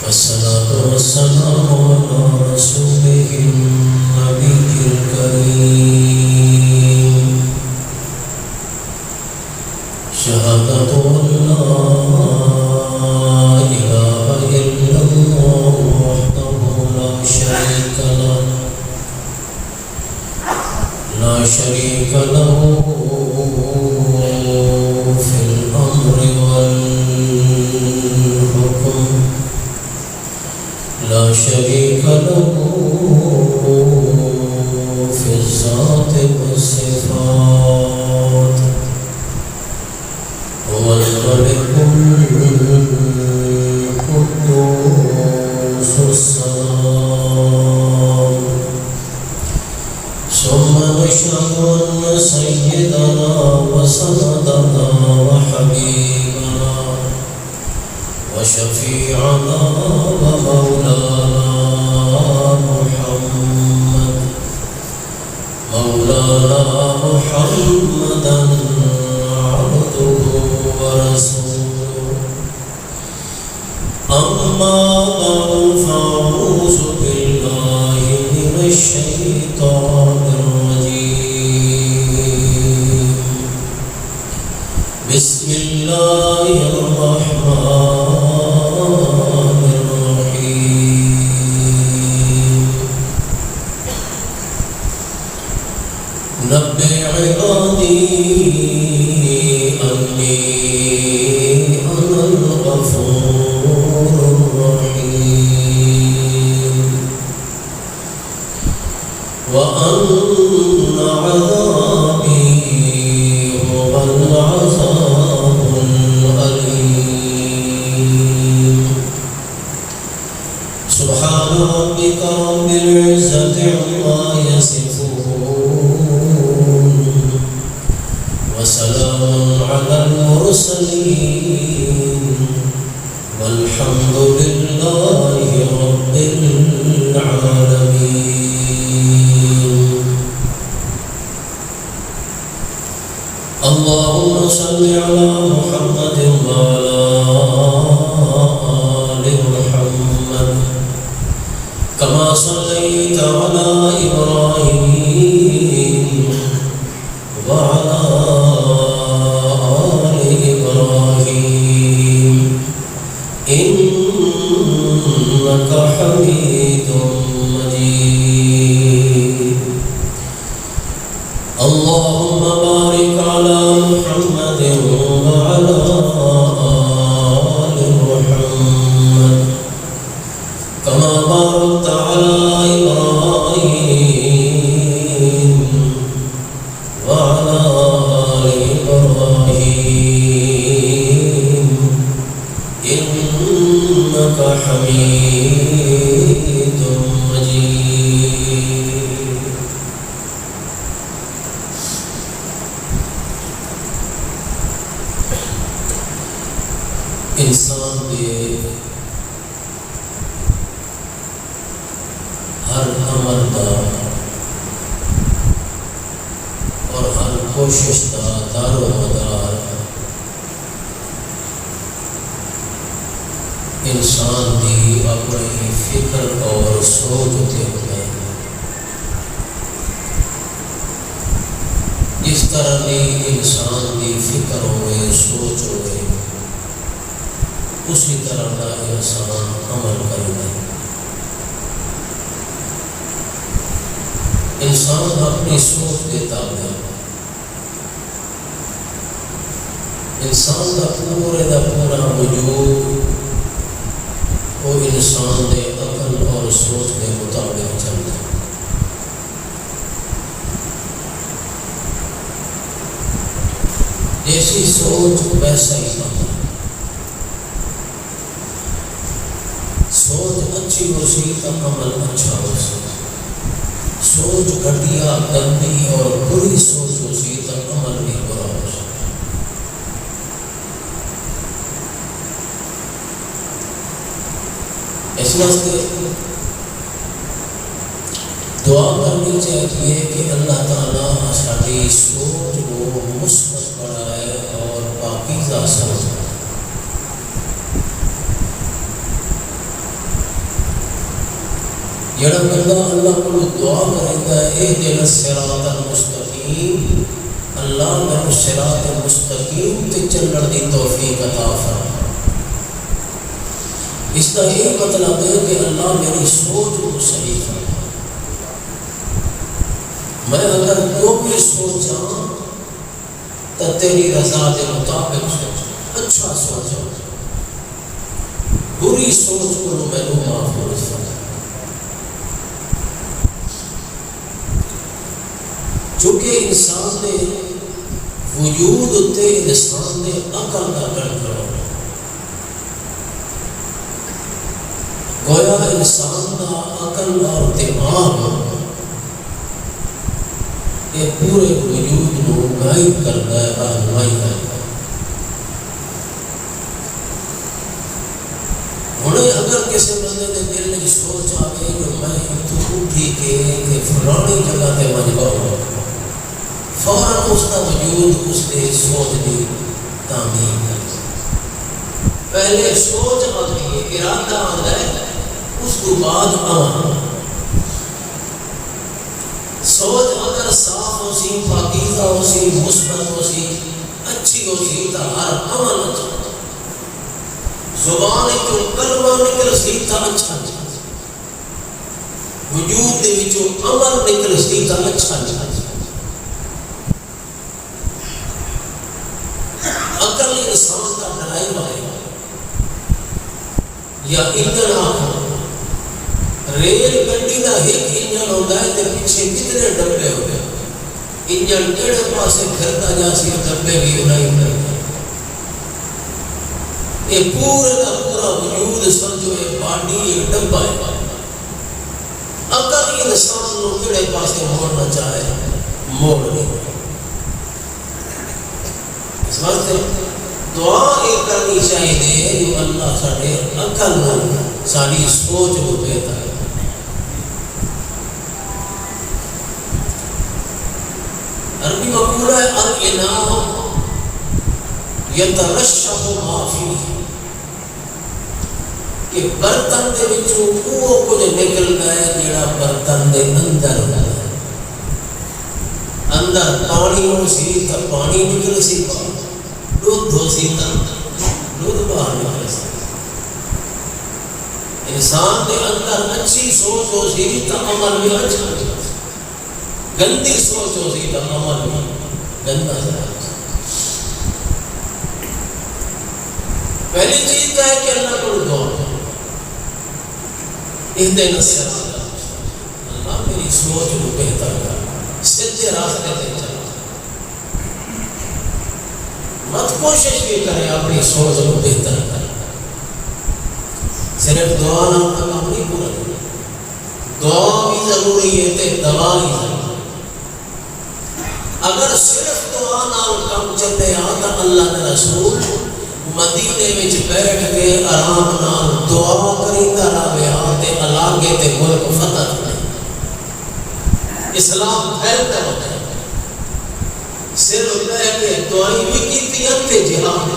والصلاة والسلام على رسوله النبي الكريم شهادة أن لا إله إلا الله وحده لا شريك له في الأمر والحكم لا شريك له في الذات والصفات هو الملك القدوس السلام ثم نشهد أن سيدنا وسندنا وحبيبنا وشفيعنا ومولانا محمدا عبده ورسوله أما بعد فأعوذ بالله من الشيطان الرجيم بسم الله الرحمن الرحيم نبئ عبادي أني أنا الغفور الرحيم وأن عذابي هو العذاب الأليم سبحان ربك رب العزة عما يصفون وسلام على المرسلين والحمد لله رب العالمين اللهم صل على محمد وعلى آل محمد كما صليت على إبراهيم وعلى آل إبراهيم إنك حميد مجيد اللهم بارك على محمد وعلى آل محمد كما باركت على إبراهيم وعلى آل إبراهيم إنك حميد مجيد انسان کے ہر عمل دا اور ہر کوشش دا دار و مدار انسان دی اپنی فکر اور سوچ تے ہوتا ہے جس طرح دی انسان دی فکر ہوئے سوچ ہوئے اسی طرح کا انسان عمل کرتا ہے انسان اپنی سوچ کے تابع انسان کا پورا وجود وہ انسان کے عقل اور سوچ کے مطابق چلتا ہے جیسی سوچ ویسا ہی عمل سوچ اچھی ہو سی تو عمل اچھا ہو سی سوچ گھٹیا گندی اور بری سوچ ہو سی تو عمل بھی برا ہو سی اس واسطے دعا کرنی چاہیے کہ اللہ تعالیٰ ساری ساری سوچ کو مثبت بنائے اور پاکیزہ سمجھے۔ جڑا بندہ اللہ کو دعا کرتا ہے اہدنا الصراط المستقیم، اللہ میرے صراط مستقیم تے چلن دی توفیق عطا فرما۔ اس کا یہ مطلب ہے کہ اللہ میری سوچ کو صحیح فرما۔ میں اگر جو بھی سوچاں تو تیری رضا کے مطابق سوچاں، اچھا سوچاں، بری سوچ کو میں نے معاف فرما۔ چونکہ انسان نے وجود تے انسان نے عقل کا کنٹرول، گویا انسان کا عقل اور دماغ یہ پورے وجود کو غائب کرتا ہے، رہنمائی کرتا ہے۔ ہوں اگر کسی بندے کے دل میں سوچ آئے کہ میں اتوں اٹھی کے فلانی جگہ تے مجبور ہوں، فوراً اس کا وجود اس نے سوچ کی تعمیر کر، پہلے سوچ آتی ہے، ارادہ آتا ہے، اس کو بعد عمل۔ سوچ اگر صاف ہو سی، پاکیزہ ہو سی، مثبت ہو سی، اچھی ہو سی تو ہر عمل اچھا، زبان جو کلمہ نکل سی تو اچھا، وجود دے وچوں عمل نکل سی تو اچھا۔ عقل انسان کا ڈرائیور ہے، یا انجن آخو، ریل گڈی کا ایک انجن ہوتا ہے تو پیچھے کتنے ڈبے ہوتے ہیں، انجن کہڑے پاسے پھرتا جا سی ڈبے بھی انہیں کرتے، یہ پورے کا پورا وجود سمجھو یہ باڈی ایک ڈبہ ہے۔ عقل انسان کو کہڑے پاسے موڑنا چاہے موڑ نہیں۔ اس واسطے دعا یہ کرنی چاہیے جو اللہ ساڈے عقل کو، ساری سوچ کو بہتر ہے۔ عربی مقولہ ہے الاناء یترشح ما فیہ، کہ برتن دے وچوں وہ کچھ نکلدا ہے جڑا برتن دے اندر ہوندا ہے۔ اندر پانی ہو سی تو پانی نکل سی باہر، دودھ ہو سی تو دودھ باہر نکل سی۔ انسان کے اندر اچھی سوچ ہو سی تو عمل بھی اچھا ہو، گندی سوچ ہو سی تو عمل بھی گندا ہے۔ پہلی چیز ہے کہ اللہ کو دعا کرو، اہدنا الصراط، اللہ میری سوچ کو بہتر کر، سیدھے راستے پہ چلا۔ مت کوشش بھی کریں اپنی سوچ کو بہتر کریں، صرف دعا نہ کام نہیں پورا کرنا، دعا بھی ضروری ہے تے دوا بھی ضروری ہے۔ اگر صرف دعا نال کام چلے تو اللہ کے رسول مدینے وچ بیٹھ کے آرام نال دعا کریندا رہے تے علاقے تے ملک فتح کرے، اسلام پھیلتا ہوتا ہے۔ صرف کہہ کے دعائیں بھی کیتی تے جہاد بھی،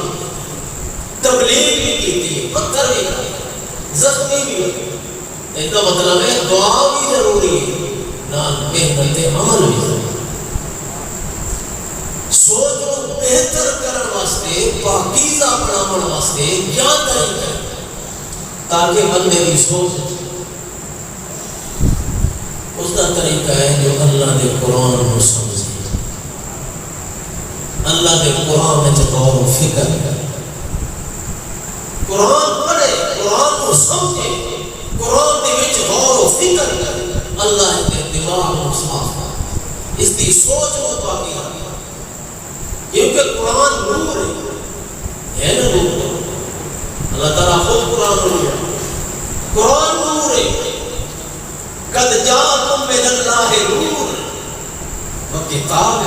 تبلیغ بھی کیتی، پتھر بھی کھائے، زخمی بھی ہوئے۔ اس کا مطلب ہے دعا بھی ضروری ہے، نال محنت عمل بھی ضروری ہے۔ سوچ کو بہتر کرنے واسطے، پاکیزہ بنانے واسطے کیا طریقہ ہے تاکہ بندے کی سوچ، اس کا طریقہ ہے جو اللہ کے قرآن کو سمجھے، اللہ کے قرآن میں غور و فکر کرے، قرآن پڑھے، قرآن کو سمجھے، قرآن کے وچ غور و فکر کرے، اللہ کے دماغ کو صاف کرے، اس کی سوچ کو پاکیزہ کرے، کیونکہ قرآن نور ہے نا، نور اللہ تعالیٰ خود قرآن نور ہے، قرآن نور ہے، قد جاءکم من اللہ نور و کتاب،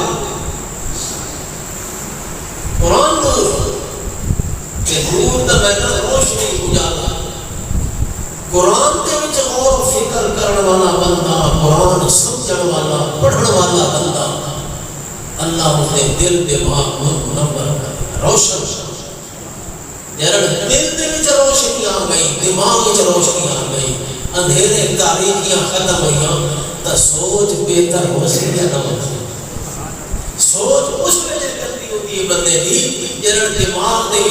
قرآن نور کہ نور دا میدان روشنی اجالا، قرآن کے وچ غور و فکر کرنے والا بندہ، قرآن سمجھنے والا، پڑھنے والا بندہ اللہ اس نے دل دماغ منور روشن جرڑ دل دے وچ روشنی آ گئی دماغ وچ روشنی آ گئی اندھیرے تاریکیاں ختم ہوئیاں تو سوچ بہتر ہو سکتی ہے نہ سوچ اس ویلے گندی ہوتی ہے بندے دی جرڑ دماغ دے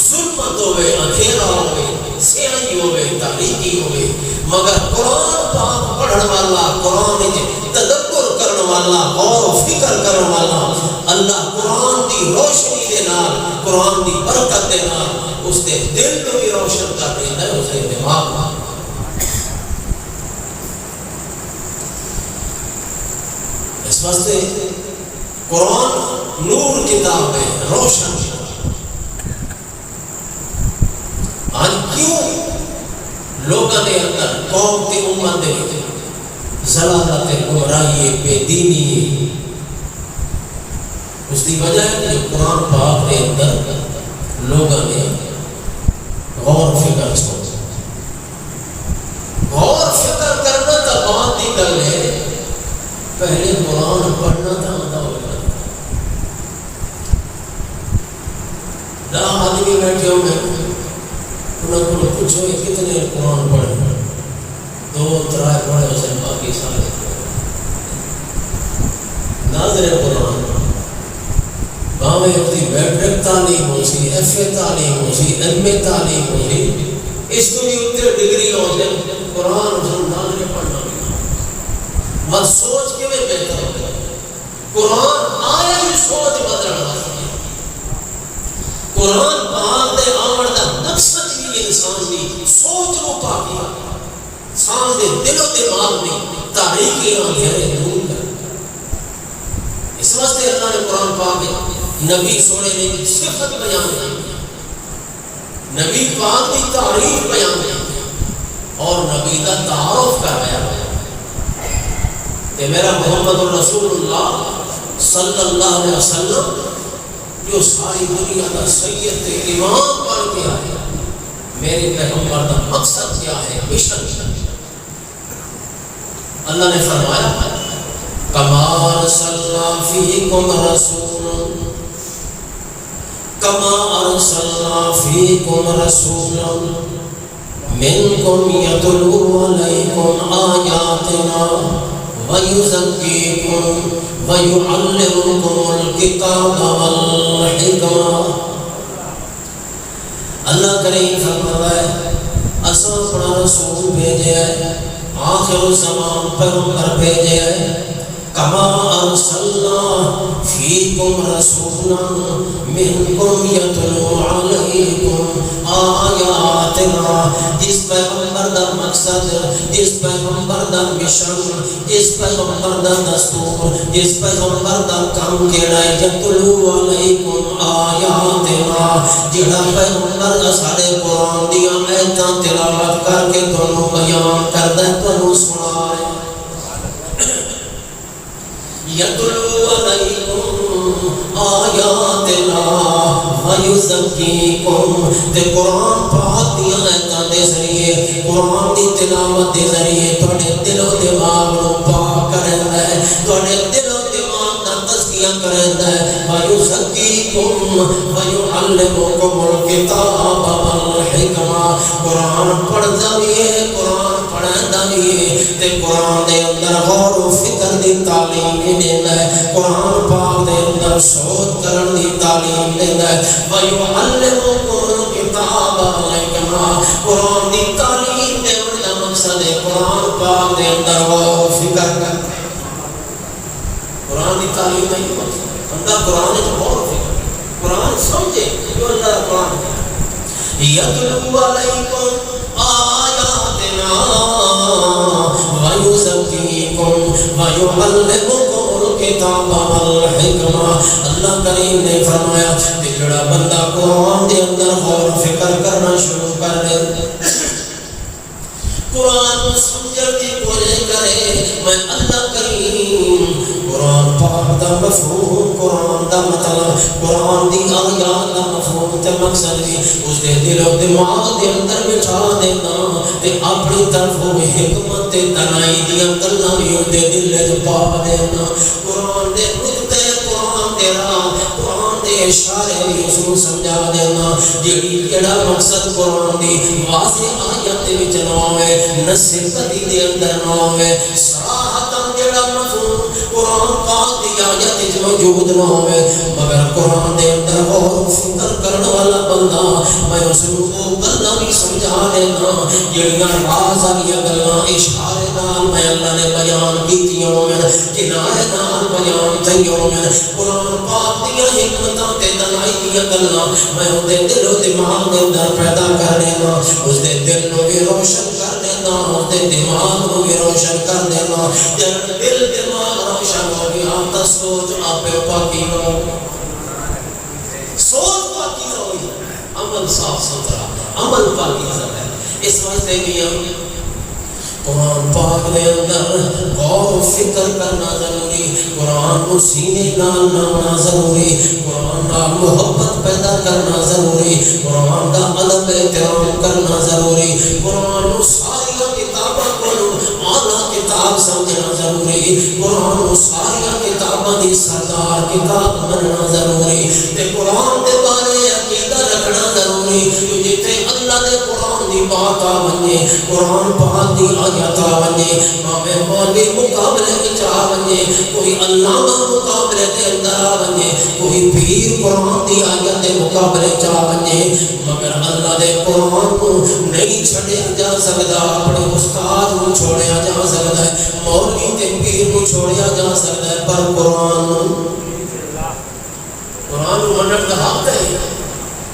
ظلمت ہوئے اندھیرا ہوئے سیاہی ہوئے تاریکی ہوئے مگر قرآن پاک پڑھن والا قرآن تدبر کرن والا غور و فکر کرن والا اللہ قرآن دی روشنی دے نال قرآن دی برکت دے نال اس دے دل کو بھی روشن کر دیتا ہے اس دے دماغ میں اس واسطے قرآن نور کتاب ہے روشن آج کیوں لوگوں نے اندر قوم کی امت دے ضلالت گمراہی بے دینی اس کی وجہ ہے کہ قرآن پاک کے اندر لوگوں نے غور فکر سوچا غور فکر کرنا تو بات کی گل ہے پہلے قرآن پڑھنا تھا آتا ہوگا نہ آدمی بیٹھے ہوئے انہوں کو پوچھو کتنے قرآن پڑھے 2-3 پڑھے اسے باقی سارے ناظر قرآن باہمیں اپنی میٹرک تعلیم ہو سی ایف اے تعلیم ہو سی ایم اے تعلیم ہو سی اس کو بھی اتنے ڈگری ہو سی قرآن اسے ناظر پڑھنا بھی مت سوچ کے میں بہتر ہو گیا قرآن آیا ہی سوچ بدلنا قرآن پاک دے آمر دا مقصد ہی انسان دی سوچ نو پاکیا انسان دے دل و دماغ میں تاریکیاں گہرے دور کر اس واسطے اللہ نے قرآن پاک نبی سونے نے صفت بیان کی نبی پاک دی تعریف بیان کی اور نبی کا تعارف کرایا کہ میرا محمد الرسول اللہ صلی اللہ علیہ وسلم جو ساری دنیا کا سید امام بن کے آیا میرے پیغمبر کا مقصد کیا ہے مشن اللہ نے فرمایا کما ارسلنا فیکم رسولا کما ارسلنا فیکم رسولا منکم یتلو علیکم آیاتنا وَيُزَكِّيكُمْ وَيُعَلِّمُكُمُ الْكِتَابَ وَالْحِكْمَةَ اللہ کریم فرماتا ہے اساں اپنا رسول بھیجے ہے آخر الزمان پیغمبر بھیجے ہے کما ارسلنا فیکم رسولا منکم یتلو علیکم آیاتنا جس پیغمبر دا مقصد جس پیغمبر دا مشن جس پیغمبر دا دستور جس پیغمبر دا کام کیڑا ہے یتلو علیکم آیاتنا جڑا پیغمبر دا سارے قرآن دیا آیتاں تلاوت کر کے تانوں بیان کردا ہے تانوں سنائے یتلو علیکم آیاتنا ویزکیکم تے قرآن پاک دی آیتاں دے ذریعے قرآن دی تلاوت دے ذریعے تواڈے دل و دماغ نو پاک کردا ہے تواڈے دل و دماغ دا تزکیہ کردا ہے ویزکیکم ویعلمکم الکتاب والحکمہ قرآن پڑھدا بھی ہے قرآن پڑھدا بھی ہے تے قرآن دے اندر غور و فکر دی تعلیم دیندا ہے قرآن پاک دے اندر سوچ کرن دی تعلیم دیندا ہے وَيُعَلِّمُكُمُ الْكِتَابَ وَالْحِكْمَةَ قرآن دی تعلیم دین دا مقصد ہے قرآن پاک دے اندر غور و فکر کر قرآن دی تعلیم نہیں مقصد اندر قرآن وچ غور و فکر قرآن سمجھے جو اللہ دا قرآن ہے یتلو علیکم آیاتنا وَيُزَكِّيكُمْ وَيُعَلِّمُكُمُ الْكِتَابَ وَالْحِكْمَةَ اللہ کریم نے فرمایا کہ جڑا بندہ قرآن دے اندر غور و فکر کرنا شروع کر دے قرآن کو سمجھنے کی کوشش کرے میں اللہ کریم قرآن پاک دا مفہوم قرآن دا مطلب قرآن دی آیات دا مفہوم تے مقصد بھی اس دے دل و دماغ دے اندر بٹھا دینا تے اپنی طرف وہ حکمت تے دانائی دی گلاں بھی دے دل وچ پا دینا قرآن دے نقطے قرآن تیرا قرآن دے اشارے بھی اس کو سمجھا دینا جڑا مقصد قرآن دی واضح آیت وچ نہ ہوئے نص کدی دے اندر نہ ہوئے صراحتاً جڑا مفہوم قرآن پاک دی آیت وچ موجود نہ ہوئے مگر قرآن دے اندر غور فکر کرنے والا بندہ میں اس کو گلاں بھی سمجھا دینا جڑیاں راز والی گلاں اشارے نال میں اللہ نے بیان کیتیاں ہوئے کنارے نال بیان تھیاں ہوئے قرآن پاک دی حکمتاں تے دلائل دی گلاں میں اودے دل و دماغ دے اندر پیدا کر دینا اس دے دل نو بھی روشن کر دینا اس دے دماغ نو بھی روشن کر دینا جب دل دماغ روشن ہو گیا تو سوچ آپ پاکی ہو سوچ پاکی ہوئی عمل صاف ستھرا عمل پاکی ہے اس واسطے کہ قرآن پاک دے اندر غور و فکر کرنا ضروری قرآن کو سینے نال لانا ضروری قرآن نال محبت پیدا کرنا ضروری قرآن دا ادب احترام کرنا ضروری قرآن کو ساری کتاباں کو اعلیٰ کتاب سمجھنا ضروری قرآن کو ساری کتاباں دی سردار کتاب مننا ضروری تے قرآن دے بارے عقیدہ رکھنا ضروری جتنے اللہ دے قرآن دی بات آ بنے قرآن پاک دی آیت آ بنے مامے مولوی مقابلے وچ آ بنے کوئی علامہ مقابلے دے اندر آ بنے کوئی پیر قرآن دی آیت دے مقابلے چ آ بنے مگر اللہ دے قرآن کو نہیں چھڑیا جا سکتا اپنے استاد کو چھوڑیا جا سکتا ہے مولوی تے پیر کو چھوڑیا جا سکتا ہے پر قرآن منن دا حق ہے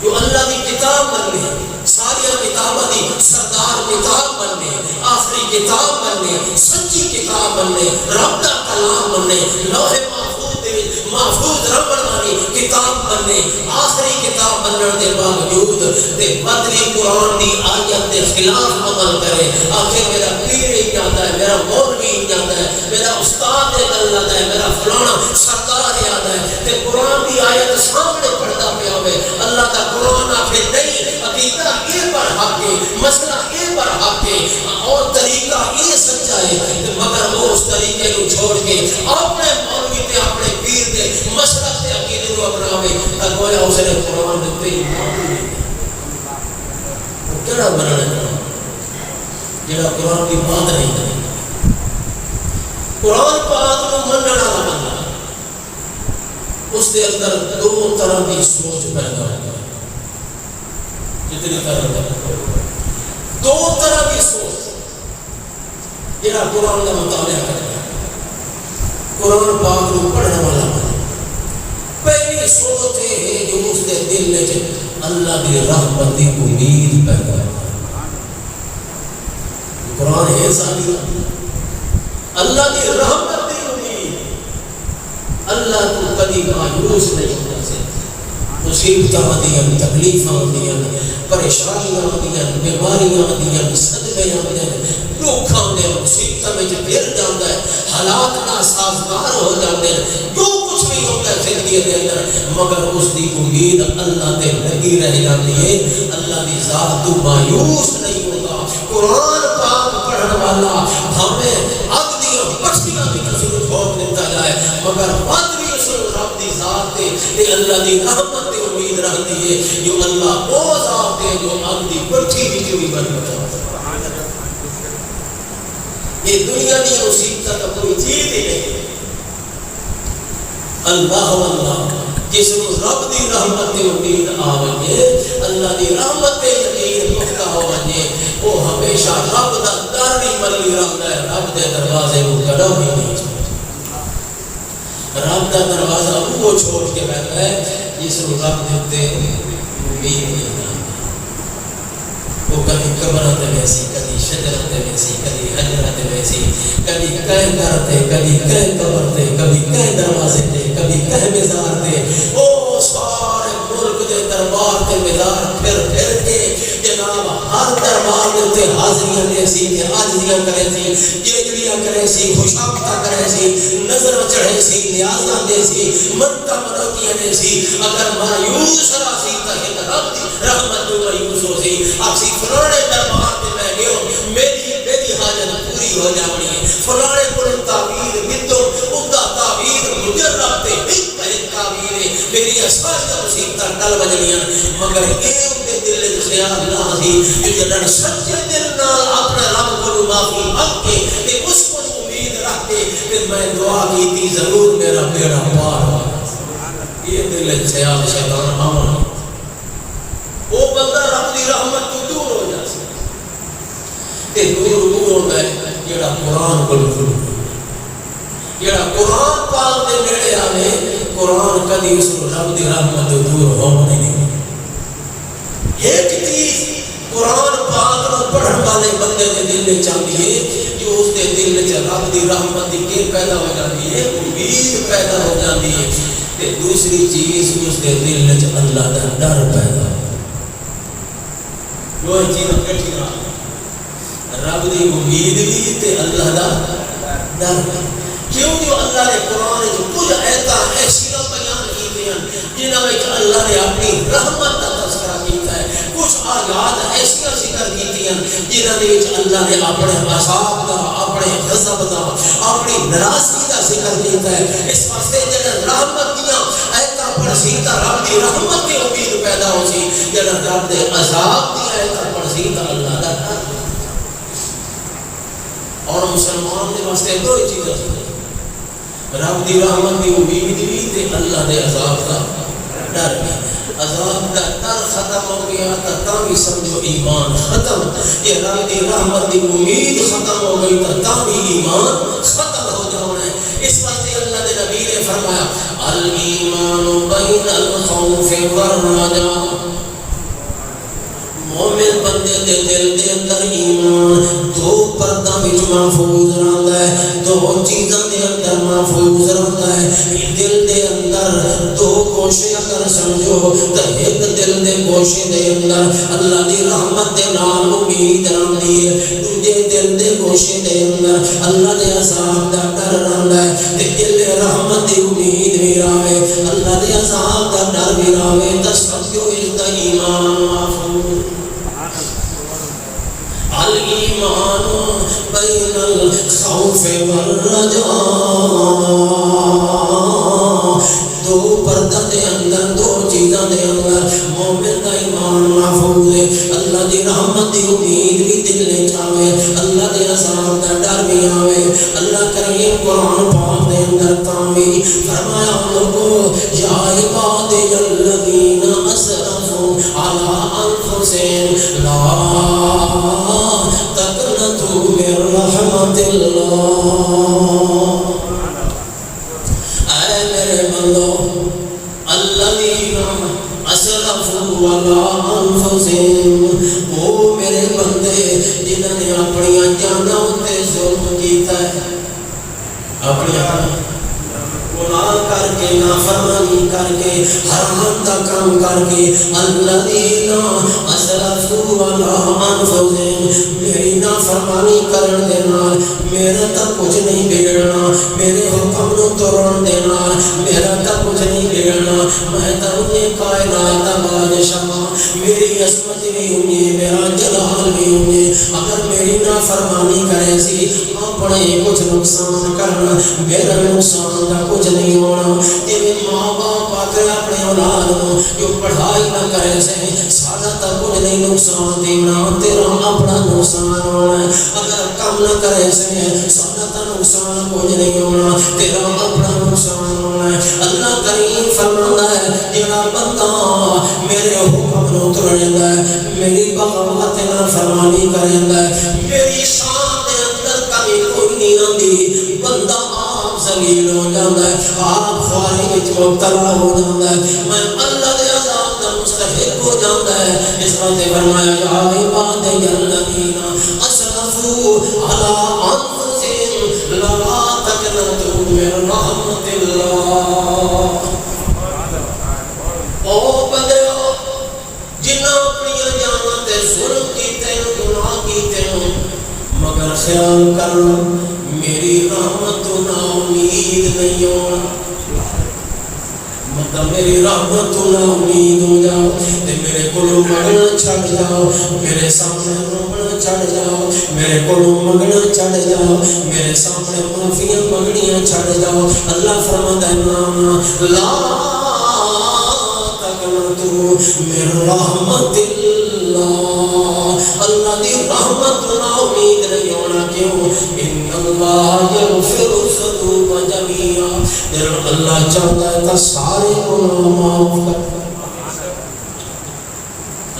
جو اللہ دی کتاب بننے ساری کتاباں دی سردار کتاب بننے آخری کتاب بننے سچی کتاب بننے رب دا کلام بننے لوح محفوظ دے محفوظ ربڑ والی کتاب بننے آخری کتاب بننے دے باوجود تے بدلی قرآن دی آیت دے خلاف عمل کرے آخر میرا پیر ہی جاتا ہے میرا مولوی ہی جاتا ہے میرا استاد ہے اللہ ہے میرا فلانا سردار یاد ہے تے قرآن دی آیت سامنے پڑھتا پیا ہوئے اللہ دا قرآن آخر نہیں عقیدہ یہ پر حق ہے مسئلہ یہ پر حق ہے اور طریقہ یہ سچا ہے مگر وہ اس طریقے کو چھوڑ کے اپنے مولوی تے اپنے پیر دے مسلک تے عقیدے کو اپناوے تک گویا اس نے قرآن دیتے ہی وہ کیڑا بنانا جڑا قرآن کی بات نہیں کرے قرآن پاک کو مننا والا بندہ اس کے اندر دو طرح کی سوچ پیدا ہوگی جتنی طرح دو طرح کی سوچ جڑا قرآن کا مطالعہ کرے قرآن پاک کو پڑھنے والا پہلی سوچ ہے جو اس کے دل میں اللہ کی رحمت کی امید پیدا ہے قرآن ہے ساری اللہ کی رحمت کی امید اللہ کو کبھی مایوس نہیں ہونا چاہیے مصیبتاں دیا تکلیفاں دیا پریشانیاں دیا بیماریاں دیا صدمے دیا دکھاں دیا مصیبتاں میں گر جاتا ہے حالات ناسازگار ہو جاتے ہیں جو کچھ بھی ہوتا ہے زندگی کے اندر مگر اس کی امید اللہ تے لگی رہ جاتی ہے اللہ کی ذات تو مایوس نہیں ہوگا قرآن پاک پڑھنے والا ہمیں اگ دیا پچھلیاں بھی کسی چھوڑ دیتا جائے مگر بات بھی اس رب دی ذات تے اللہ دی رحمت تے امید رکھتی ہے جو اللہ وہ ذات ہے جو اگ دی پچھی بھی کیوں بن جاتا یہ دنیا کی مصیبت کا کوئی چیز ہی نہیں اللہ اللہ جس کو رب دی رحمت تے امید آوے اللہ دی رحمت تے یقین پختہ ہو وجے وہ ہمیشہ رب دا در نہیں ملی رکھتا ہے رب دے دروازے کو قدم ہی نہیں چھوڑتا رب دا دروازہ وہ چھوڑ کے بیٹھا ہے جس کو رب دیتے امید نہیں وہ کبھی قبرت ویسی کبھی شجرت ویسی کبھی حجرت ویسی کبھی کہیں گھر تھے کبھی کہیں قبر تھے کبھی کہیں دروازے تھے کبھی کہیں مزار تھے او سارے ملک دے دربار تے مزار پھر کے جناب ہر دربار تے حاضریاں دے سی حاضریاں کرے سی جیجڑیاں کرے سی خوشامدہ کرے سی نظر چڑھے سی نیازاں دے سی منتا منوتیاں دے سی اگر مایوس راسی تہت رب دی رحمت تو مایوس ہو سی آپ سی فلانے دربار میں میں گئے ہوں میری حاجت پوری ہو جانی ہے فلانے کو تعبیر گدو ادا تعبیر مجرب تے ایک پہن تعبیر میری ساری مصیبت ٹل بجنیاں مگر یہ اندر دل خیال نہ سی کہ جنہاں سچے دل نال اپنے رب کو معافی مانگ کے تے اس کو امید رکھ کے کہ میں دعا کی ضرور میرا بیڑا پار ہو یہ دل خیال شیطان آمن وہ بندہ رب دی رحمت تو دور ہو جاتا تے دور ہوتا ہے جڑا قرآن کو جڑا قرآن پاک دے نیڑے آوے قرآن کدی اس رب دی رحمت تو دور ہونے نہیں ایک چیز قرآن پاک نو پڑھن والے بندے دے دل میں چاہتی ہے جو اس دے دل میں رب دی رحمت دی کے پیدا ہو جاتی ہے امید پیدا ہو جاتی ہے تے دوسری چیز اس دے دل میں اللہ دا ڈر پیدا ہو دو چیزاں کٹھی رب دی امید بھی تے اللہ دا ڈر کیوں جو اللہ نے قرآن جو کچھ ایتا ایسیاں بیان کی ہیں جنہاں میں اللہ نے اپنی رحمت کا تذکرہ کیتا ہے کچھ آیات ایسیاں ذکر کی ہیں جنہاں نے اللہ نے اپنے عذاب دا اپنے غضب دا اپنی ناراضگی دا ذکر کیتا ہے اس واسطے جنہاں رحمت دیا ایتا پڑھ سیتا رب دی رحمت کی امید پیدا ہو سی جنہاں رب دے عذاب دیا ایتا پڑھ سیتا اللہ دا ڈر اور مسلمان دے واسطے دو چیزیں رب دی رحمت دی امید بھی تے اللہ دے عذاب دا ڈر بھی عذاب دا ڈر ختم ہو گیا تا بھی سمجھو ایمان ختم یہ رب دی رحمت دی امید ختم ہو گئی تا بھی ایمان ختم ہو جانا ہے اس واسطے اللہ دے نبی نے فرمایا الایمان بین الخوف والرجاء مومن بندے دے دل دے اندر ایمان دو پردہ وچ محفوظ رہندا ہے دو چیزاں دے اندر محفوظ رہندا ہے دل دے اندر دو گوشے اگر سمجھو تے ایک دل دے گوشے دے اندر اللہ دی رحمت دے نال امید رہندی ہے دوجے دل دے گوشے دے اندر اللہ دے عذاب دا ڈر رہندا ہے تے دل دے رحمت دی امید بھی راوے اللہ دے عذاب دا ڈر بھی راوے تے سمجھو اس دا ایمان محفوظ الایمان بین الخوف والرجاء دو پردہ دے اندر دو چیزاں دے اندر مومن کا ایمان محفوظ ہے اللہ دی رحمت دی امید بھی دل نے چاہے اللہ دے عذاب دا ڈر بھی آوے اللہ کریم قرآن پاک دے اندر تاوی فرمایا لوگو یا عباد الذین اسرفوا علی انفسہم لا تقنطوا من رحمت اللہ اے میرے بندو الذین اسرفوا علی انفسہم وہ میرے بندے جنہوں نے اپنی جانوں تے ظلم کیتا ہے اپنی گناہ کر کے نافرمانی کر کے حرام دا کام کر کے الذین اسرفوا علی انفسہم میری نافرمانی کرن دے نال میرا تا کچھ نہیں بگڑنا میرے حکم نو توڑن دے نال میرا تا کچھ نہیں بگڑنا میں تا انہیں کائنات دا بادشاہ میری عصمت بھی انہیں میرا جلال بھی انہیں اگر میری نافرمانی کرے سی اپنے کچھ نقصان کرنا میرا نقصان دا کچھ نہیں ہونا جب ماں باپ آکر اپنے اولاد کو جو پڑھائی نہ کرے سے سادہ تا کچھ نہیں نقصان دینا تیرا اپنا نقصان ہونا ہے اگر کم نہ کرے سے سادہ تا نقصان کچھ نہیں ہونا تیرا اپنا نقصان ہونا ہے اللہ کریم فرماتا ہے جڑا بندہ میرے حکم نو توڑدا ہے میری بغاوت نہ فرمانی کردا ہے میری شان دے اندر کمی کوئی نہیں آندی بندہ آپ ذلیل ہو جاتا ہے آپ خواری وچ مبتلا ہو جاتا ہے میں اللہ دے عذاب دا مستحق ہو جاتا ہے اس واسطے فرمایا یا عباد الذین اسرفوا علی انفسہم لا تقنطوا من رحمت اللہ او بندیو جنہاں اپنی جاناں تے ظلم کیتے گناہ کیتے مگر خیال کر میری رحمت تو نا امید نہیں ہونا مطلب میری رحمت تو نا امید ہو جاؤ تے میرے کولوں منگنا چھڑ جاؤ میرے سامنے رونا چھڑ جاؤ میرے کولوں منگنا چھڑ جاؤ میرے سامنے معافیاں منگنیاں چھڑ جاؤ اللہ فرماتا ہے لا من رحمت اللہ دی رحمت نا امید نہیں ہونا کیوں ان اللہ یغفر الذنوب جميعا اللہ چاہتا ہے تو سارے گناہ معاف کر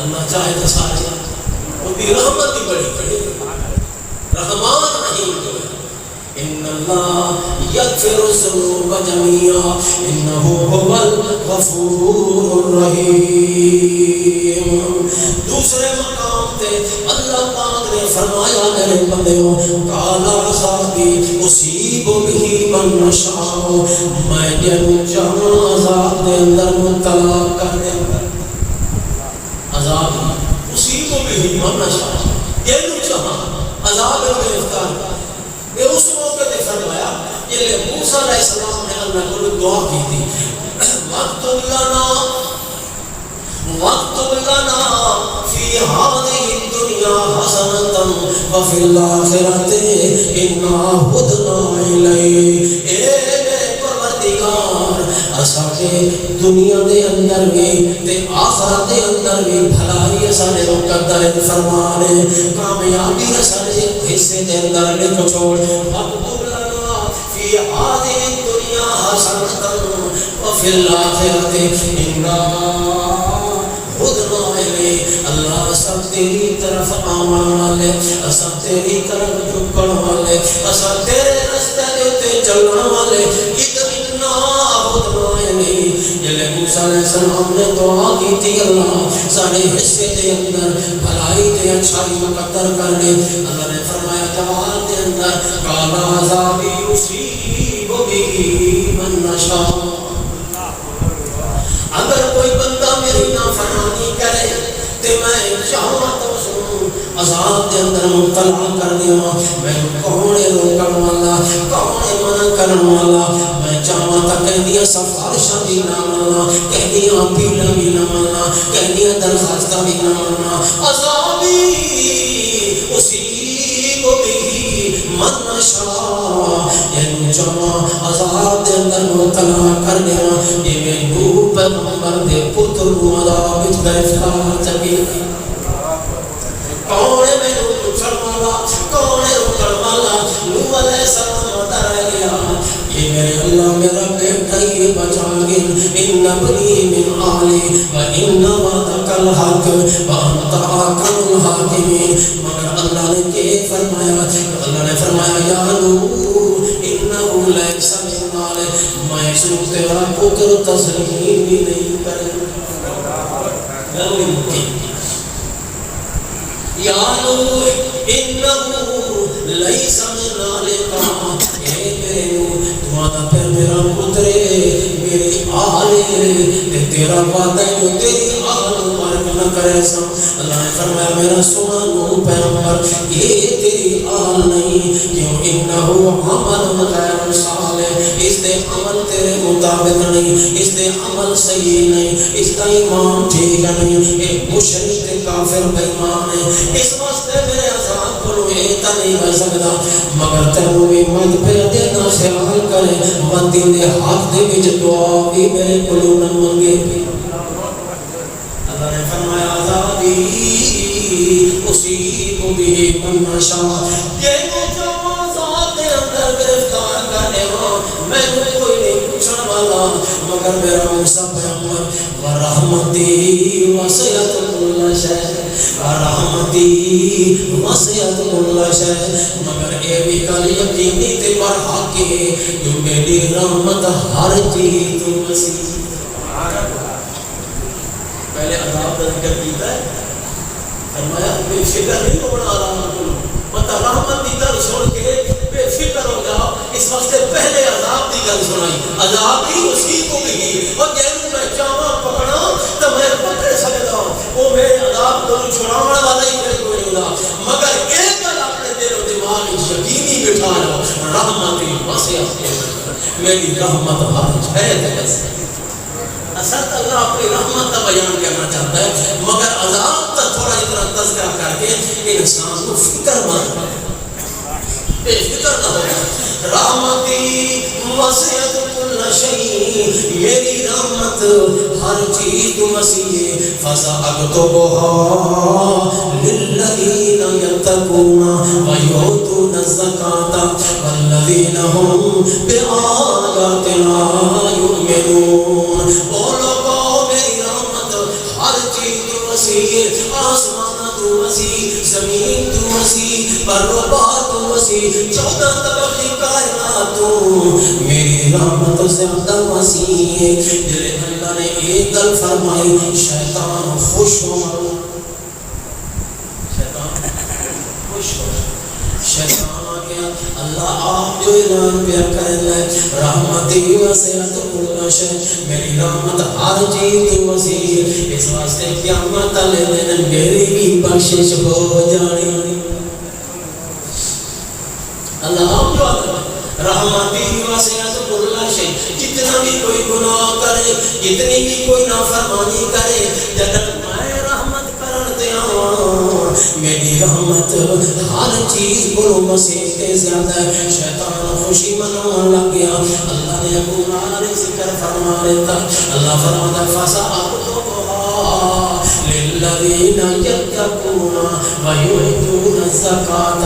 اللہ چاہے تو سارے ان کی رحمت ہی بڑی بڑی رحمان رحیم جو ہے ان اللہ یغفر الذنوب جميعا انه هو الغفور الرحیم دوسرے مقام تے اللہ پاک نے فرمایا میرے بندیوں کالا عذابی اصیب به من نشاء میں جنوں چاہوں عذاب دے اندر مبتلا کر دیں عذاب اصیب به من نشاء جنوں چاہاں عذاب گرفتار یہ اس موقع تے فرمایا یہ موسیٰ علیہ السلام نے اللہ کو دعا کی تھی واکتب لنا فی هذه الدنیا حسنة وفی الآخرة انا ہدنا الیک اے میرے پروردگار اساں دنیا دے اندر بھی تے آخرت دے اندر بھی بھلائی سارے مقدر فرمانے کامیابی سارے حصے دے اندر لکھ چھوڑ واکتب لنا فی هذه الدنیا حسنة وفی الآخرة انا اللہ سب تیری طرف آمن والے سب تیری طرف جھکن والے سب تیرے رستے تے چلن والے اتنا خود نہیں جلے موسیٰ علیہ السلام نے دعا کی تھی اللہ سارے حصے دے اندر بھلائی تے اچھائی مقدر کر دے اللہ نے فرمایا جواب دے اندر کالا عذابی اصیب به من نشاء اگر کوئی بندہ میری نافرمانی کرے تے میں چاہاں تو سنوں عذاب دے اندر مبتلا کر دیواں میں کون روکن والا کون منع کرن والا میں چاہاں تا کہندیاں سفارشاں بھی نہ مننا کہندیاں اپیلاں بھی نہ مننا کہندیاں درخواستاں بھی نہ مننا عذابی اصیب به من نشاء یہ چاہاں عذاب دے اندر مبتلا کر دیواں یہ میں پیغمبر دے پتر نو عذاب وچ گرفتار چکی کون ہے میں پوچھن والا کون ہے روکن والا نوح علیہ السلام ڈر گیا یہ میرے اللہ میرا بیٹا یہ بچا گن ان بنی من آلی و ان وعدک الحق وانت احکم الحاکمین مگر اللہ نے کہ فرمایا اللہ نے فرمایا یا نوح انه لیس من آلی میں سو تیرا پتر تسلیم بھی نہیں کرے یا نوح انه لیس من آلک اے میرے نوح تمہارا پھر میرا پتر میری آل تیرا وعدہ جو تیری آل مبارک نہ کرے سا اللہ نے فرمایا میرا سونا نوح پیغمبر یہ تیری آل نہیں کیوں انه عمل غیر صالح اس دے عمل تیرے مطابق نہیں اس دے عمل صحیح نہیں اس کا ایمان ٹھیک نہیں ایک مشرک تے کافر بے ایمان ہے اس واسطے میرے عذاب کو ایتا نہیں کر سکتا مگر تینوں بھی مد پہ دینا خیال کرے مدی دے حق دے وچ دعا بھی میرے کولوں نہ منگے اللہ نے فرمایا عذابی اصیب به من نشاء یہ جو عذاب دے اندر گرفتار کرنے ہو میں کوئی نہیں پوچھنے والا مگر میرا موسیٰ پیغمبر ورحمتی وسعت کل شیء ورحمتی وسعت کل شیء مگر اے بھی کل یقینی تے پر حق ہے جو میری رحمت ہر چیز تو مسیح پہلے عذاب کا ذکر کیتا ہے فرمایا بے فکر نہیں ہونا رحمت مطلب رحمت دی گل سن کے بے فکر ہو جاؤ اس وقت پہلے عذاب دی گل سنائی عذاب ہی اسی کو بھی اور جیسے میں چاہاں پکڑا تو میں پکڑ سکتا ہوں وہ میرے عذاب کو چھڑانے والا ہی کوئی نہیں ہوتا مگر ایک گل اپنے دل و دماغ یقینی بٹھا لو رحمت وسعت میری رحمت ہر ہے بس اصل اللہ اپنی رحمت کا بیان کرنا چاہتا ہے مگر عذاب کا تھوڑا اتنا تذکرہ کر کے انسان کو فکر بنا بے فکر نہ ہو رحمتی وسعت کل شیء میری رحمت ہر چیز تو وسیع فَسَأَكْتُبُهَا لِلَّذِينَ يَتَّقُونَ وَيُؤْتُونَ الزَّكَاةَ وَالَّذِينَ هُمْ بِآيَاتِنَا يُؤْمِنُونَ. او لوگوں میری رحمت ہر چیز تو وسیع، آسمان تو وسیع، زمین تو وسیع، بر و بحر تو وسیع، 14 طبقی کائنات تو میری رحمت زیادہ وسیع ہے. جلے اللہ نے ایک گل فرمائی شیطان خوش ہو، شیطان خوش ہو. شیطان آ گیا اللہ آپ جو اعلان پیا کرنا ہے رحمتی وسعت کل شیء، میری رحمت ہر چیز تو وسیع، اس واسطے قیامت والے دن میری بھی بخشش ہو جانی. اللہ آپ جو رحمتی وسعت کل شیء، جتنا بھی کوئی گناہ کرے، جتنی بھی کوئی نافرمانی کرے، جب میں رحمت کرن تے آواں میری رحمت ہر چیز کو وسیع تے زیادہ ہے. شیطان خوشی منانے لگ گیا. اللہ نے ابو علیہ ذکر فرما دیتا. اللہ فرماتا ہے فَسَأَكْتُبُهَا لِلَّذِينَ يَتَّقُونَ وَيُؤْتُونَ الزَّكَاةَ.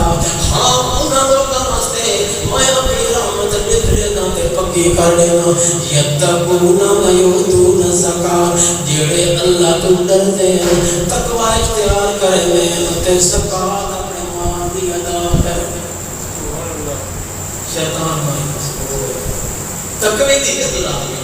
ہاں ان لوگوں واسطے میں اپنی رحمت لکھ لینا تے پکی کر لینا. یتقون ویؤتون الزکات، جڑے اللہ تو ڈرتے ہیں، تقوی اختیار کرتے ہیں تے زکات اپنے مال دی ادا کرتے ہیں. شیطان تقوی دی گل آ گئی.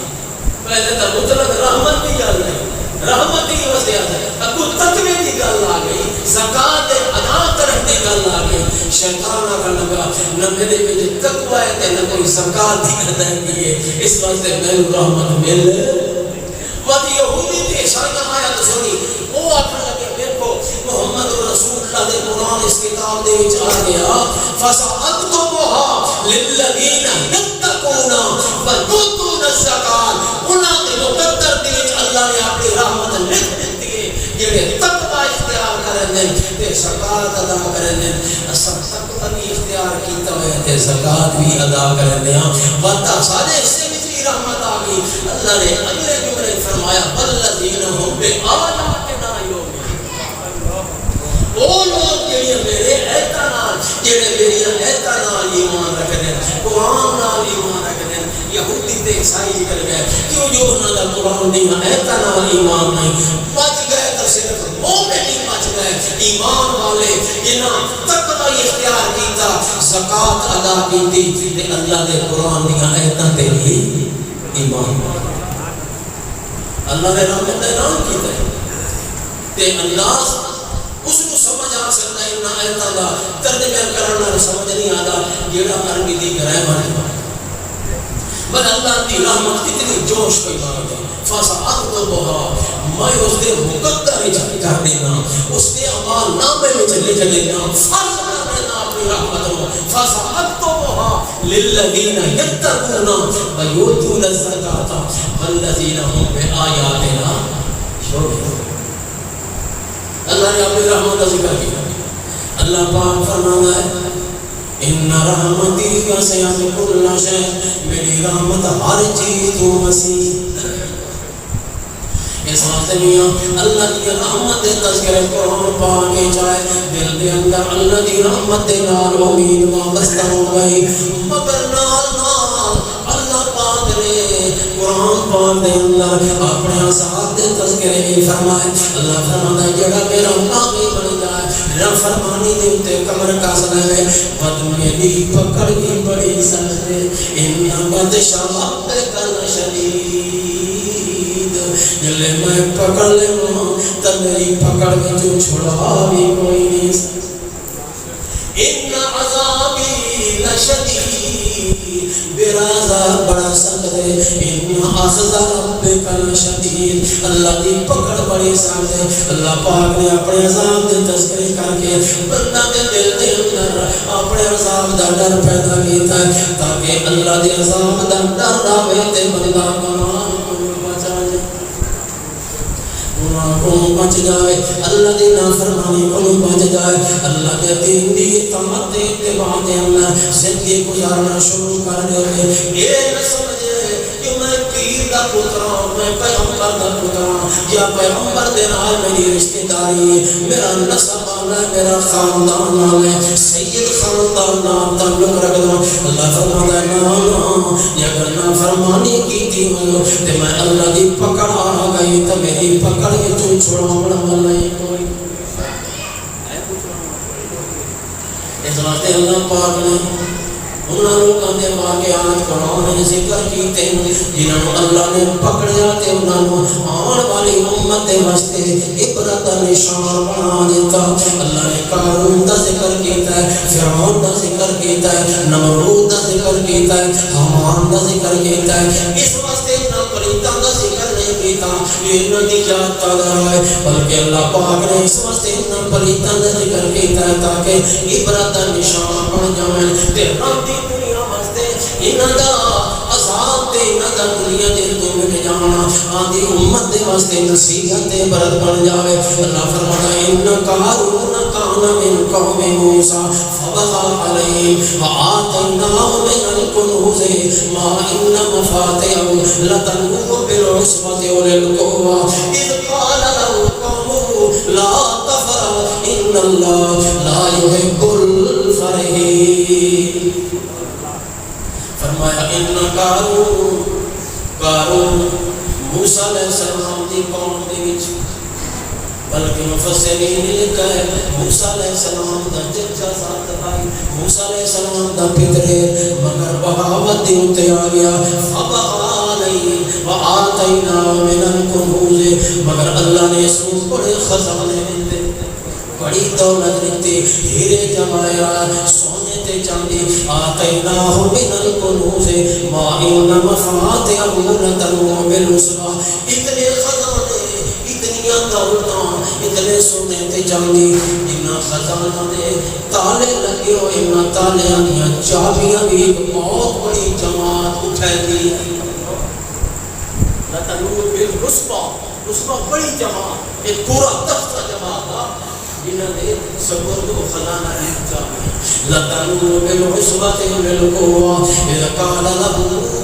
پہلے تو مطلق رحمت کی گل نہیں، رحمت کی وسعت ہے، اب تقوی کی گل آ گئی، زکات ادا کرنے کی گل آ گئی. شیطان آکھن لگا نہ میرے وچ تقوی ہے تے نہ کوئی زکات دی ادائیگی ہے، اس واسطے میں رحمت مل. وقت یہودی تے عیسائیاں آیت سنی، وہ آکھن لگے دیکھو محمد رسول اللہ دے قرآن اس کتاب دے وچ آ گیا فَسَأَكْتُبُهَا لِلَّذِينَ يَتَّقُونَ وَيُؤْتُونَ الزَّكَاةَ. انہاں دے مقدر دے وچ اللہ نے اپنی رحمت لکھ دتی ہے جڑے تقوی اختیار کرن تے زکات ادا کرن. اساں تقوی بھی اختیار کیتا ہے تے زکات بھی ادا کرن ہاں. وتا سارے حصے وچ بھی رحمت آ گئی. اللہ نے اگلے جملے فرمایا وَالَّذِينَ هُمْ بِآيَاتِنَا يُؤْمِنُونَ. وہ لوگ جڑے میرے ایتاں نال، جڑے میری ایتاں نال ایمان رکھدے، قرآن نال ایمان رکھدے. یہودی تے عیسائی نکل گئے کیوں جو انہاں دا قرآن دی ایتاں نال ایمان نہیں. بچ گئے تو صرف مومن ہی بچ گئے، ایمان والے جنہاں تقوی اختیار کیتا، زکات ادا کیتی تے اللہ دے قرآن دی ایتاں تے ہی ایمان. اللہ نے رحمت کا اعلان کیتا ہے تے انداز اس کو سمجھ آ سکتا ہے. نہ ایتاں دا ترجمہ کرنا سمجھ نہیں آتا جیڑا عربی دی گرامر ہے. پر اللہ کی رحمت کتنی جوش پہ بات ہے. فَسَأَكْتُبُهَا، میں اس دے مقدر کر دینا، اس دے اعمال نامے میں لکھ دینا، فرض کر دینا اپنی رحمت کو. فَسَأَكْتُبُهَا لِلَّذِينَ يَتَّقُونَ وَيُؤْتُونَ الزَّكَاةَ وَالَّذِينَ هُمْ بِآيَاتِنَا يُؤْمِنُونَ. اللہ نے اپنی رحمت کا ذکر کیا. اللہ پاک فرماتا ہے ان رحمتی وسعت کل شیء، میری رحمت ہر چیز تو وسیع. اس واسطے میاں اللہ کی رحمت دے تذکرے قرآن پاک کے جائے دل دے اندر اللہ کی رحمت دے نال امید وابستہ ہو گئی. مگر نال نال اللہ پاک نے قرآن پاک دے اندر اپنے عذاب دے تذکرے بھی فرمائے. اللہ فرماتا ہے جڑا میرا نامی بن جائے، فرمانی دے اتے کمر کس لے، بد میری پکڑ کی بڑی سخت ہے، ان بدش ربک لشدید. جلے میں پکڑ لے تو میری پکڑ میں جو چھڑا بھی کوئی نہیں سکتا. ان عذابی لشدید، میرا عذاب بڑا سخت ہے. ان اخذ ربک لشدید، اللہ کی پکڑ بڑی سخت ہے. اللہ پاک نے اپنے عذاب دے تذکرے کر کے بندہ کے دل دے اندر اپنے عذاب دا ڈر پیدا کیتا ہے تاکہ اللہ دے عذاب دا ڈر آوے تے بندہ گناہ کو بچ جائے، اللہ دی نافرمانی کو بچ جائے، اللہ کے دین دی اطاعت دے اتباع دے اندر زندگی گزارنا شروع کر دے. یہ نہ سمجھے کہ میں پیر دا پتر ہوں، میں پیغمبر دا پترا یا پیغمبر دے نال میری رشتہ داری میرا نسب آنا میرا خاندان آنا سید خاندان نام تعلق رکھ دوں اللہ فرماتا ہے نا یا اگر نافرمانی کی تھی تے میں اللہ دی پکڑ آ گئی تو میری پکڑ کے تو چھڑاونا والا کوئی اس واسطے اللہ پاک نے انہاں لوگاں دے واقعات قرآن نے ذکر کیتے ہیں جنہاں اللہ نے پکڑیا تے انہاں آن والی امت دے واسطے عبرت دا نشان بنا دیتا اللہ نے قارون دا ذکر کیتا ہے فرعون دا ذکر کیتا ہے نمرود دا ذکر کیتا ہے حامان دا ذکر کیتا ہے اس واسطے انہاں پلیتاں دا ذکر نہیں کیتا یہ انہاں دی جات قدر ہے بلکہ اللہ پاک نے اس واسطے انہاں پلیتاں دا ذکر کیتا ہے تاکہ عبرت دا نشان بن جاویں تے رب دنیا واسطے انہاں دا عذاب تے انہاں دا دنیا دے تو مٹ جانا آدھی امت دے واسطے نصیحت تے برت بن جاوے اللہ فرماتا ہے ان قارون کان من قوم موسیٰ فبغى علیہم وآتیناہ من الکنوز ما ان مفاتحہ لتنوء بالعصبۃ اولي القوہ اذ قال له قومه لا تفرح ان اللہ لا يحب الفرحین فرمایا ان قارون موسیٰ علیہ السلام دی قوم دے وچ بلکہ مفسرین نے لکھا ہے موسیٰ علیہ السلام دا چچا ساتھ بھائی موسیٰ علیہ السلام دا پترے مگر بغاوت دے اتے آ گیا فبغى علیہم وآتیناہ من الکنوز مگر اللہ نے اس کو بڑے خزانے دیتے بڑی دولت دیتی ہیرے جواہرات سونے تے چاندی آتیناہ من الکنوز ما ان مفاتحہ لتنوء بالعصبۃ اتنے خزانے اتنی دولتاں اتنے سونے تے چاندی جنہ خزانہ دے تالے لگے ہوئے انہاں تالیاں دیاں چابیاں بھی ایک بہت بڑی جماعت اٹھائی دی لتنوء بالعصبۃ عصبۃ بڑی جماعت ایک پورا دفتر جماعت تھا جنہوں نے سبرد و خزانہ چابیاں لتنوء بالعصبۃ اولي القوہ اذ قال له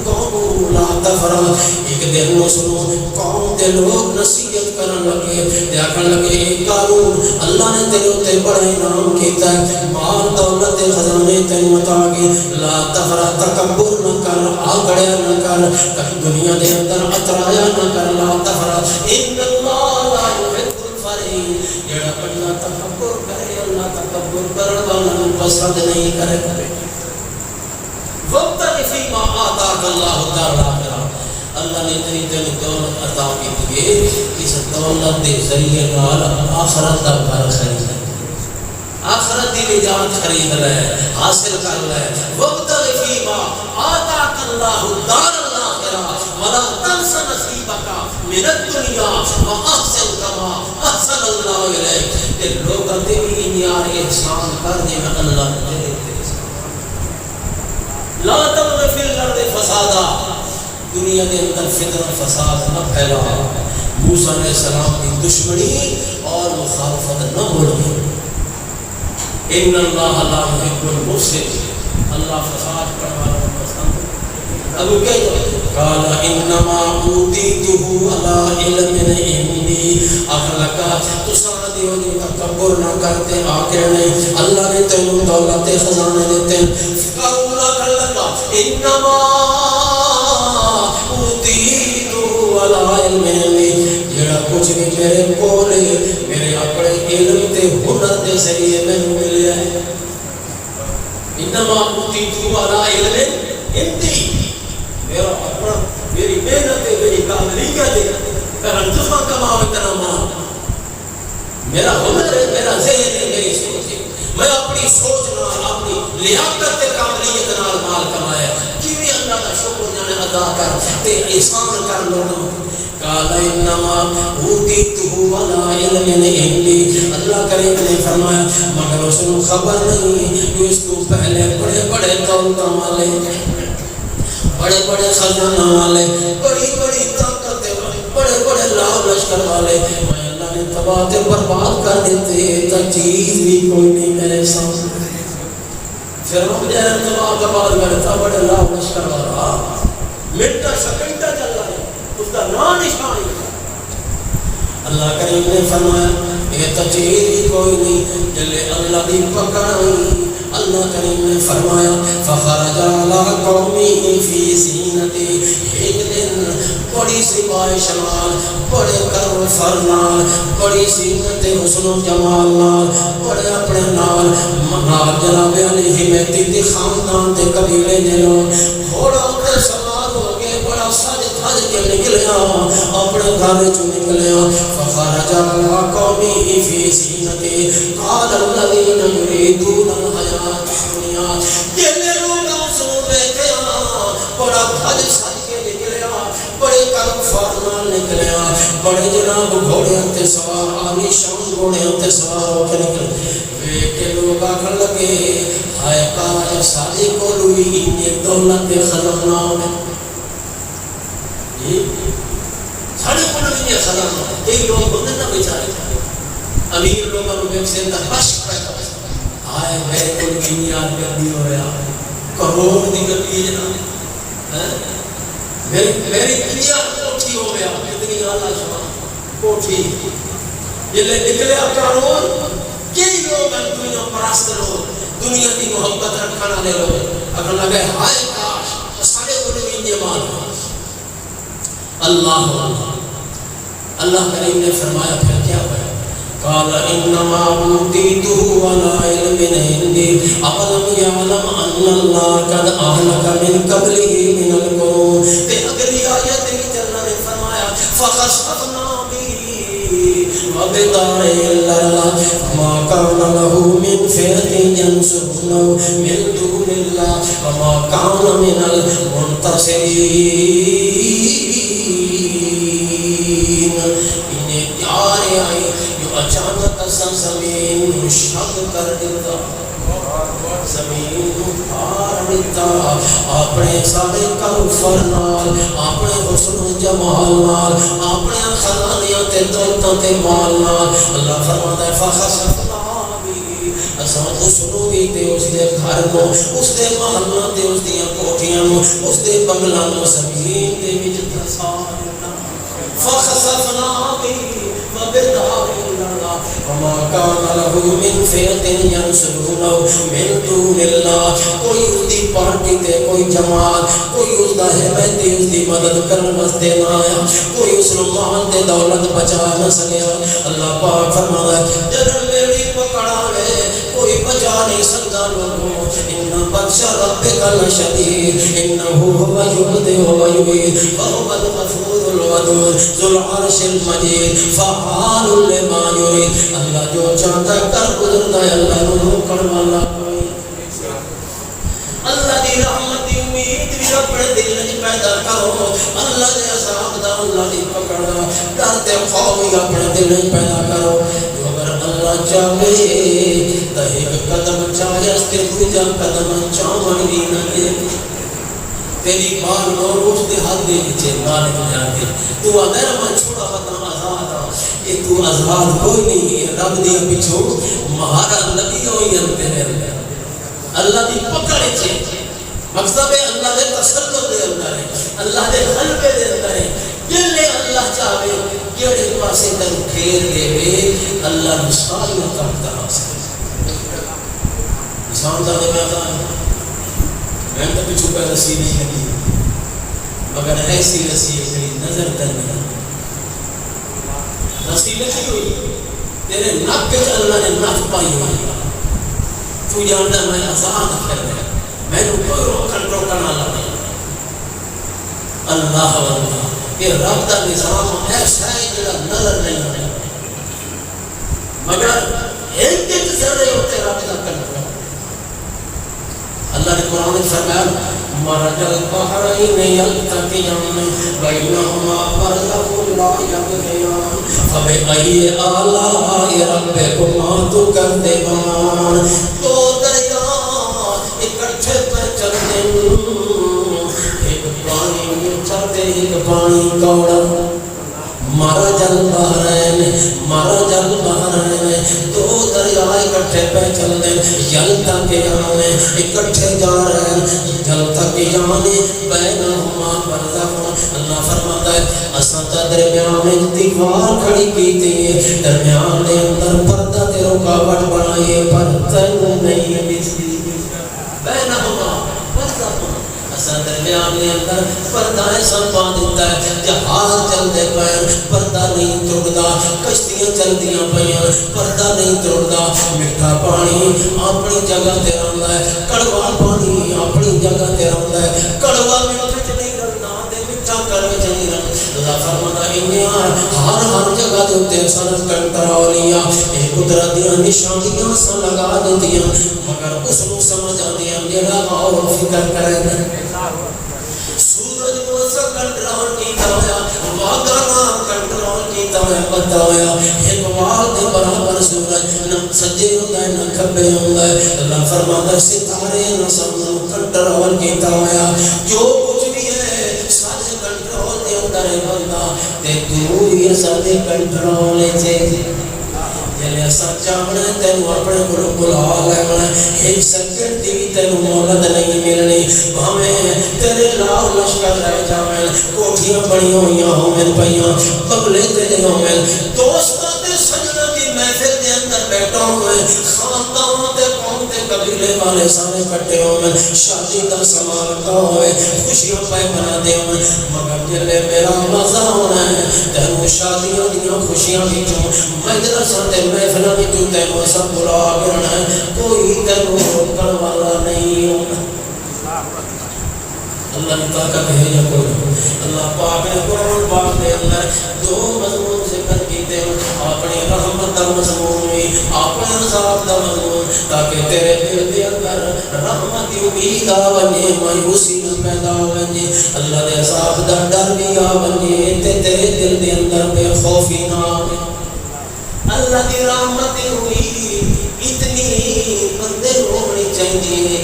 قومه لا تفرح ایک دن مسلم قوم دے لوگ نصیحت کرن لگے دیکھن لگے قارون اللہ نے تیرے تے بڑا انعام کیتا ہے مال دولت خزانے تینوں عطا کی لا تفرح تکبر نہ کر آگڑیا نہ کر دنیا دے اندر اترایا نہ کر لا تفرح ان اللہ لا يحب الفرحین جڑا بندہ تکبر کرے اللہ تکبر کرن والا پسند نہیں کرے وقت فیما آتاک اللہ تعالی اللہ نے تیری دل دولت عطا کی ہے اس دولت دے ذریعے نال آخرت دا گھر خرید آخرت دی نجات خرید لے حاصل کر لے وقت فیما آتاک اللہ دار الاخرہ ولا تنس نصیبک من الدنیا واحسن کما احسن اللہ الیک کہ لوگوں تے بھی انیار احسان کر دے اللہ نے لا تبغ فی الارض فسادا دنیا کے اندر فتنہ فساد نہ پھیلا موسیٰ علیہ السلام کی دشمنی اور مخالفت نہ بڑھی ان اللہ لا يحب المفسد اللہ فساد کرنے والا پسند ابو قال انما اوتیتہ علی علم عندی اخلاقا تصادی ہو جو تکبر نہ کرتے آکے نہیں اللہ نے تینوں دولت خزانے دیتے قارون کر لگا انما اوتیتہ علی علم عندی جڑا کچھ بھی میرے کول میرے اپنے علم تے ہنر دے ذریعے مینوں ملیا ہے انما اوتیتہ علی علم عندی میرا اپنا میری محنت ہے میری قابلیت ہے میرا جسم کماؤ اتنا مال میرا ہنر ہے میرا ذہن ہے میری سوچ ہے میں اپنی سوچ نال اپنی لیاقت تے قابلیت نال مال کمایا کیویں اللہ کا شکر جانے ادا کر تے احسان کر لوگوں قال انما اوتیتہ علی علم عندی اللہ کریم نے فرمایا مگر اس کو خبر نہیں کہ اس کو پہلے بڑے بڑے دولت والے بڑے بڑے خزانہ والے بڑی بڑی طاقت بڑے بڑے لاؤ لشکر والے میں اللہ نے تباہ تے برباد کر دیتے تا چیز بھی کوئی نہیں میرے سامنے فرعون نے تباہ برباد کرتا بڑے لاؤ لشکر والا منٹا سیکنڈا چل رہا ہے اس کا نہ نشانی اللہ کریم نے فرمایا یہ تجھید ہی کوئی نہیں جلے اللہ دی پکڑ ہوئی اللہ کریم نے فرمایا فخرج علی قومی فی زینتی ایک دن بڑی سی شمال بڑے کرو فرنال بڑی زینت حسن و جمال نال بڑے اپنے نال جناب علیہ میتی دی خاندان دے قبیلے دے لوگ گھوڑا اپنے سوار ہو کے بڑا سج دھج کے نکلیا اپنے گھر چ نکلیا فخرج علی قومی فی زینتی قال الذین یریدون الحیات الدنیا یہ لوگ سو بیٹھے بڑا دھج سج کے نکلیا بڑے کرم فرمان نکلیا بڑے جناب گھوڑے تے سوار عالی شان گھوڑے تے سوار ہو کے نکلے کہ لوگ آکھن لگے ہائے کاش ساڈے کول وی انہیں دولت خزانہ ہوے ساڑھے کو نہیں خزانہ یہ لوگ ہوتے نا بیچارے امیر لوگوں کو ایک سے بش پیدا آئے میرے کو دنیا گندی ہو رہا کروڑ دی گندی جناب میری دنیا کوٹھی ہو گیا اتنی اعلیٰ شان کوٹھی یہ نکلیا کروڑ کئی لوگ دنیا پرست لوگ دنیا کی محبت رکھنا لے لوگ اگر لگے ہائے کاش ساڑھے کو نہیں مان اللہ کریم نے فرمایا پھر کیا ہوا قال انما اوتیته على علم عندي اولم يعلم ان الله قد اهلك من قبله من القرون تے اگلی آیت میں اللہ نے فرمایا فخسفنا به وبدار الارض ما كان له من فئة ينصرونه من دون الله وما كان من المنتصرين اچانک زمین شق کر دیتا زمین اٹھار دیتا اپنے سارے کفر نال اپنے حسن و جمال نال اپنے خزانیاں تے دولتاں تے مال نال اللہ فرماتا ہے فخسفنا بھی اساں اس نو بھی تے اس دے گھر نو اس دے محلہ تے اس دیاں کوٹھیاں نو اس دے بنگلاں نو زمین دے وچ دھسا دیتا فخسفنا بھی وبدار وما كان له من فئة ينصرونه من دون الله کوئی اس دی پارٹی تے کوئی جماعت کوئی اس دا حمایتی اس دی مدد کرن واسطے نہ آیا کوئی اس نو مال تے دولت بچا نہ سکیا اللہ پاک فرماتا ہے جب میری پکڑاوے کوئی بچا نہیں سکتا لوگوں ان بطش ربک لشدید انه هو یبدئ ویعید وهو الغفور الودود ذو العرش المجید فعال لما یرید اللہ جو چاہتا کر گزرتا ہے اللہ نو روکن والا کوئی اللہ دی رحمت دی امید بھی اپنے دل وچ پیدا کرو اللہ دے عذاب دا اللہ دی پکڑ دا ڈر تے خوف بھی اپنے دل وچ پیدا کرو اگر اللہ چاہے تے ایک قدم چاہے اس تے دوجا قدم چاہن دی نہ دے تیری بار نور اس دے ہاتھ دے نیچے نال جا کے تو اگر من چھوڑا بتا آزاد یہ تو آزاد کوئی نہیں ہے رب دیا پیچھو مہارا نبی ہوئی انتے ہیں اللہ دی پکڑ چھے مقصد ہے اللہ دے تسلط دے اندر ہے اللہ دے حلبے دے اندر ہے یہ لے اللہ چاہے کیڑے پاسے تن پھیر دے وے اللہ مثال نہ کرتا ہے مثال دا دے میں آتا ہے میں تو پیچھو پہ رسی نہیں لگی مگر ایسی رسی ہے میری نظر کرنے رسی لگی ہوئی تیرے نک پہ اللہ نے نک پائی ہوئی تو جانتا میں آزاد کر دیا میں نے کوئی روکن والا نہیں اللہ واللہ یہ رب دا نظام ایسا ہے جڑا نظر نہیں آنے مگر ایک ذرے ہوتے رب دا کنٹرول اللہ نے قرآن میں فرمایا مرج البحرین یلتقیان بینہما برزخ لا یبغیان فبأی آلاء ربکما تکذبان دو دریا اکٹھے پہ چلتے ایک پانی میٹھا تے ایک پانی کوڑا مرج البحرین دو دریا اکٹھے پہ چل دیں یلتقیان اکٹھے جا رہے ہیں یلتقیان یبغیان بینہما برزخ، اللہ فرماتا ہے اساں درمیان میں دیوار کھڑی کیتی ہے، درمیان دے اندر پردہ تے رکاوٹ بنائی پر تینوں نہیں دستی، بینہما برزخ، اساں درمیان دے اندر پردہ ایسا پا دیتا ہے، جہاز چلتے پئے پردہ نہیں ٹوٹدا، کشتیاں چلدیاں پئیاں پردہ نہیں ٹوٹدا، میٹھا پانی اپنی جگہ تے رہندا ہے، کڑوا پانی اپنی جگہ تے رہندا ہے، کڑوا میٹھے چ نہیں رہنا تے میٹھا کڑوے چ نہیں رہنا، اللہ فرماتا ہے ہر جگہ دے اوتے سر کنٹرولیا، اے قدرت دیاں نشانیاں سا لگا دیندیاں، مگر اس نوں سمجھ آندیاں جڑا غور و فکر کرے گا۔ سورج کو سا کنٹرول کیتا ہویا، وعدہ نام کنٹرول کیتا ہویا، بتایا ایک وال دے برابر سورج نہ سجے ہوندا ہے نہ کھبے ہوندا ہے، اللہ فرماتا ہے ستارے نہ سب کنٹرول کیتا ہویا، جو کچھ بھی ہے سارے کنٹرول دے اندر ہے بندہ، تے تو یہ سارے کنٹرول ہے جلے اسا چاہنا تینوں اپنے کو بلا لینا، ایک سیکنڈ دی تینوں مہلت نہیں ملنی، بھاویں تیرے لاؤ لشکر رہ جاویں، کوٹھیاں بڑی ہوئیاں ہوئیں پئیاں، بنگلے تیرے ہوئیں، دوستاں تے سجناں دی محفل دے اندر بیٹھا ہوئے، خاندان تے قوم تے قبیلے والے سارے کٹے ہوئے، شادی دا سامان کا ہوئے، خوشیاں پہ بنا دے ہوئے، مگر جلے میرا مزہ ہونا ہے تینوں شادیاں دیاں خوشیاں وچوں مجلساں تے محفلاں وچوں تینوں سب بلا گرنا ہے، کوئی تینوں روکن والا نہیں ہونا۔ اللہ نے طاقت ہے یا کوئی؟ اللہ پاک نے قرآن پاک دے اندر دو مضمون ذکر کیتے ہیں، اپنی رحمت دا مضمون بھی، اپنے عذاب دا مضمون، تاکہ تیرے دل دے اندر رحمت دی امید آ ونجے، مایوسی نہ پیدا ہو ونجے، اللہ دے عذاب دا ڈر بھی آ ونجے، تے تیرے دل دے اندر بے خوفی نہ آوے۔ اللہ دی رحمت دی امید اتنی بندے ہونی چاہیے،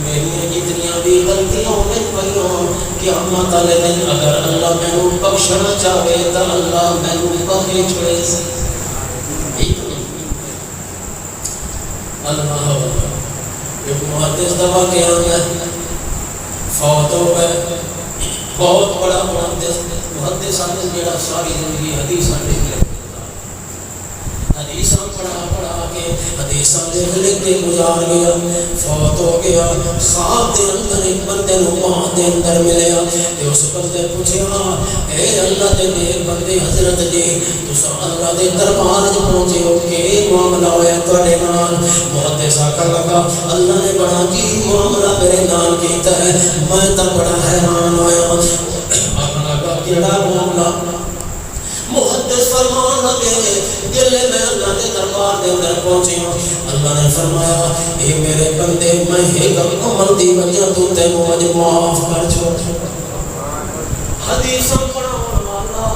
میری جتنیاں بھی غلطیاں ہونے پئیاں قیامت والے دن اگر اللہ مینوں بخشنا چاہے تو اللہ مینوں بخش چھوڑے اللہ ایک محدث دعا کیا ہے فوت ہو گئے، بہت بڑا محدث آنے جڑا ساری زندگی حدیثاں لکھ لے، حدیثاں پڑھا کے حدیثاں لکھ کے گزار گیا، فوت ہو گیا، خواب دے اندر ایک بندے نو ماں دے اندر ملیا، تے اس بندے پوچھیا اے اللہ دے نیک بندے حضرت جی تساں اللہ دے دربار وچ پہنچے ہو کہ معاملہ ہویا تواڈے نال؟ محدث آکھن لگا اللہ نے بڑا جی معاملہ میرے نال کیتا ہے، میں تاں بڑا حیران ہویا۔ آکھن لگا کیڑا معاملہ؟ محدث فرمان لگے جلے میں اللہ کے دربار دے اندر پہنچی ہوں، اللہ نے فرمایا اے میرے بندے میں ایک عمل دی وجہ تو تینوں اج معاف کر چھوڑ، حدیثاں پڑھاون والا،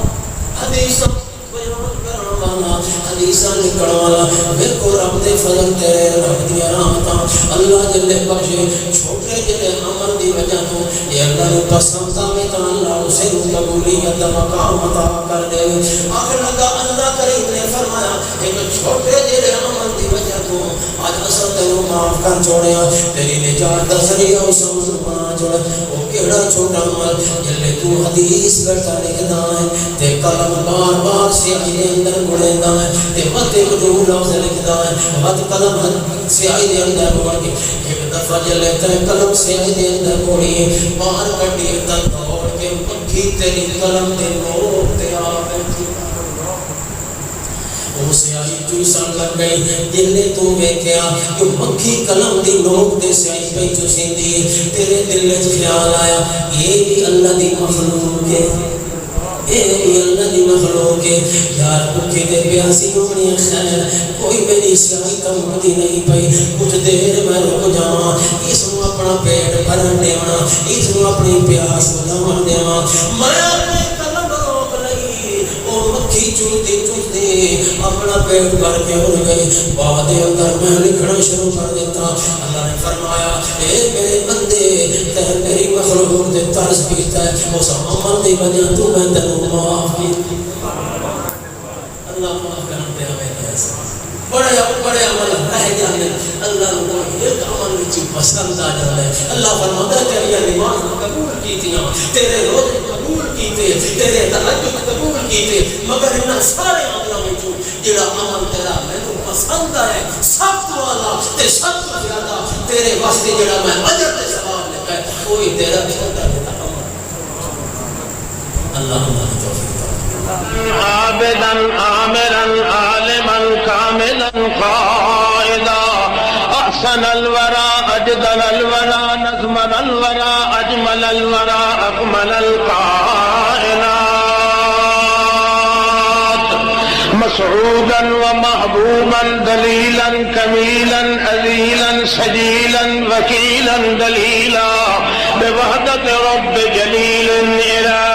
حدیثاں بیان کرن والا، حدیثاں لکھن والا، میرے کو رب دے فضل تیرے رب دی رحمتاں اللہ جلے بخشے، چھوٹے جلے عمل دی وجہ تو یہ اللہ نے پسند آوے تو اللہ اسے قبولیت دا مقام عطا کر دے۔ آخر لگا اللہ کریم نے فرمایا ایک چھوٹے جلے عمل دی وجہ تو آج اصل تینوں معاف کر چھوڑیا، تیری نجات دا ذریعہ اس عمل بنا چھوڑ، وہ کیڑا چھوٹا عمل جلے تو حدیث بیٹھا لکھدا ہے تے قلم بار بار سیاہی دے اندر گڑیندا ہے تے مت ایک دو لفظ لکھدا ہے، مت قلم سیاہی دے اندر گڑ کے ایک دفعہ جلے تے قلم سیاہی دے اندر گڑی باہر کڈی تے دوڑ کے مکھی تیری قلم دے نوک تے آ بیٹھی، وہ سیاہی چوسن لگ گئی، جلے تو ویکھیا کہ مکھی قلم دی نوک تے سیاہی پہ چوسیندی، تیرے دل وچ خیال آیا یہ بھی اللہ دی مخلوق ہے، اے بھی اللہ دی مخلوق ہے، یار بھوکے تے پیاسی ہونی خیر کوئی میری سیاہی کم دی نہیں پئی، کچھ دیر میں رک جاواں، اس نوں اپنا پیٹ بھرن دیواں، اس نوں اپنی پیاس بجھاون دیواں، میں اپنے قلم روک لئی، او مکھی چوستی چوستی اپنا پیٹ بھر کے اڑ گئی، بعد اندر میں لکھنا شروع کر دیتا۔ اللہ نے فرمایا اے میرے بندے تے میری مخلوق دے طرز کیتا ہے اس عمل دی وجہ تو میں تینوں معاف کیتی، اللہ معاف کرن تے آوے ایسا بڑے عمل رہ جانے اللہ کو ایک عمل وچ پسند آ جاتا ہے. اللہ فرماتا ہے تیری نماز قبول کیتیاں، تیرے روزے قبول کیتے، تیرے تہجد قبول کیتے، مگر ان سارے عملاں وچوں جڑا عمل تیرا مینوں پسند ہے سب تو اعلیٰ تے سب تو زیادہ تیرے واسطے جڑا میں اجر تے ثواب لکھا ہے وہی تیرا چھوٹا جا عمل. اللہ ہماری توفیق عابدا عامرا عالما كاملا قائدا احسن الورى اجدل الورى نظمن الورى اجمل الورى اكمل الكائنات مسعودا ومحبوبا دليلا كميلا أذيلا سجيلا وكيلا دليلا بوحدة رب جليل إله